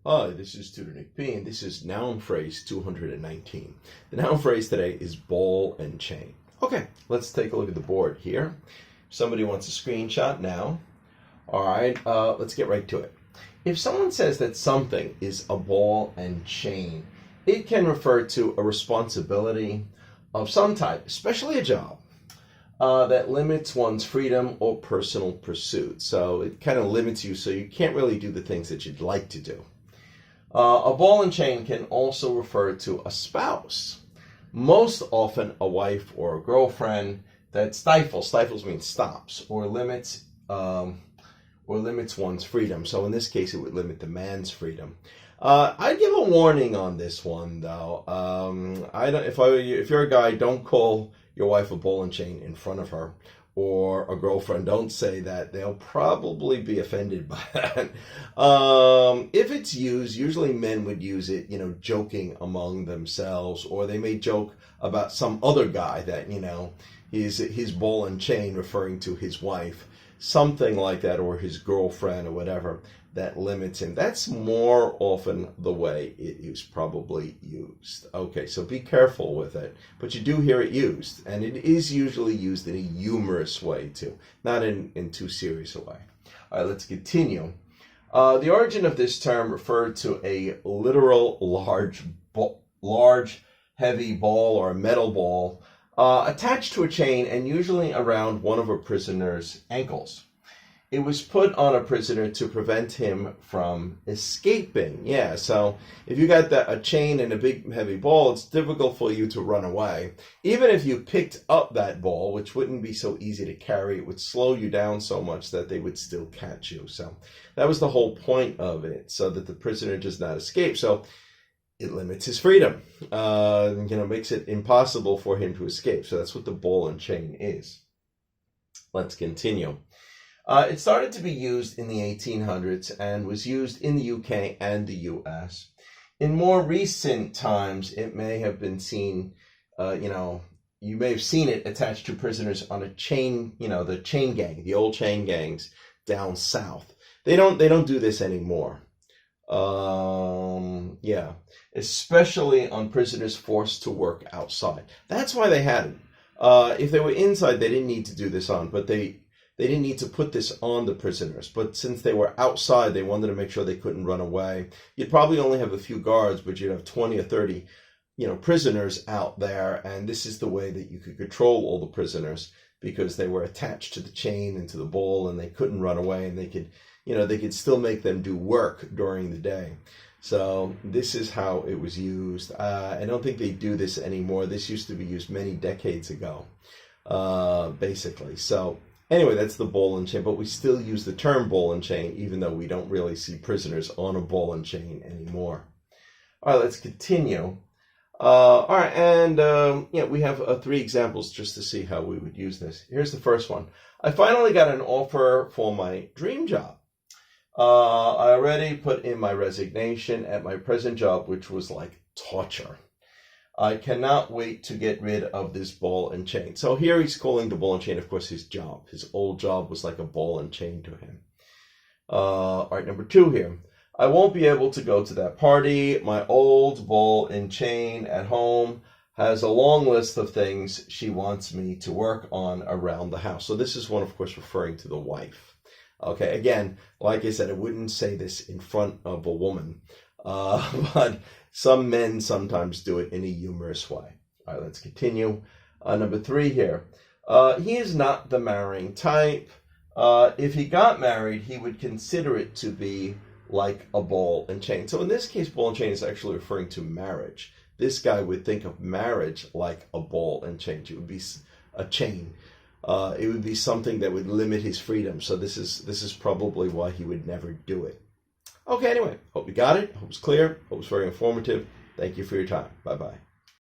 Hi, this is Tutor Nick P, and this is noun phrase 219. The noun phrase today is ball and chain. Okay, let's take a look at the board here. Somebody wants a screenshot now. All right, let's get right to it. If someone says that something is a ball and chain, it can refer to a responsibility of some type, especially a job, that limits one's freedom or personal pursuit. So it kind of limits you, so you can't really do the things that you'd like to do. A ball and chain can also refer to a spouse, most often a wife or a girlfriend that stifles means stops, or limits one's freedom. So in this case, it would limit the man's freedom. I'd give a warning on this one, though. If you're a guy, don't call your wife a ball and chain in front of her, or a girlfriend. Don't say that. They'll probably be offended by that. If it's used, usually men would use it, joking among themselves, or they may joke about some other guy that, is his ball and chain, referring to his wife, something like that, or his girlfriend or whatever, that limits him. That's more often the way it is probably used. Okay, so be careful with it. But you do hear it used, and it is usually used in a humorous way too, not in too serious a way. All right, let's continue. The origin of this term referred to a literal large, heavy ball or a metal ball attached to a chain and usually around one of a prisoner's ankles. It was put on a prisoner to prevent him from escaping. Yeah, so if you got a chain and a big heavy ball, it's difficult for you to run away. Even if you picked up that ball, which wouldn't be so easy to carry, it would slow you down so much that they would still catch you. So that was the whole point of it, so that the prisoner does not escape. So it limits his freedom, makes it impossible for him to escape. So that's what the ball and chain is. Let's continue. It started to be used in the 1800s and was used in the UK and the US. In more recent times, it may have been seen, you may have seen it attached to prisoners on a chain, the chain gang, the old chain gangs down south. They don't do this anymore. Yeah, especially on prisoners forced to work outside. That's why they had it. If they were inside, they didn't need to do this on, but they didn't need to put this on the prisoners. But since they were outside, they wanted to make sure they couldn't run away. You'd probably only have a few guards, but you'd have 20 or 30, prisoners out there. And this is the way that you could control all the prisoners, because they were attached to the chain and to the ball, and they couldn't run away, and they could still make them do work during the day. So this is how it was used. I don't think they do this anymore. This used to be used many decades ago, basically. So anyway, that's the ball and chain, but we still use the term ball and chain, even though we don't really see prisoners on a ball and chain anymore. All right, let's continue. All right, and we have 3 examples just to see how we would use this. Here's the first one. I finally got an offer for my dream job. I already put in my resignation at my present job, which was like torture. I cannot wait to get rid of this ball and chain. So here he's calling the ball and chain, of course, his job. His old job was like a ball and chain to him. All right, number 2 here. I won't be able to go to that party. My old ball and chain at home has a long list of things she wants me to work on around the house. So this is one, of course, referring to the wife. Okay, again, like I said, I wouldn't say this in front of a woman, but some men sometimes do it in a humorous way. All right, let's continue. Number 3 here. He is not the marrying type. If he got married, he would consider it to be like a ball and chain. So in this case, ball and chain is actually referring to marriage. This guy would think of marriage like a ball and chain. It would be a chain. It would be something that would limit his freedom. So this is probably why he would never do it. Okay, anyway, hope you got it. Hope it's clear. Hope it's very informative. Thank you for your time. Bye-bye.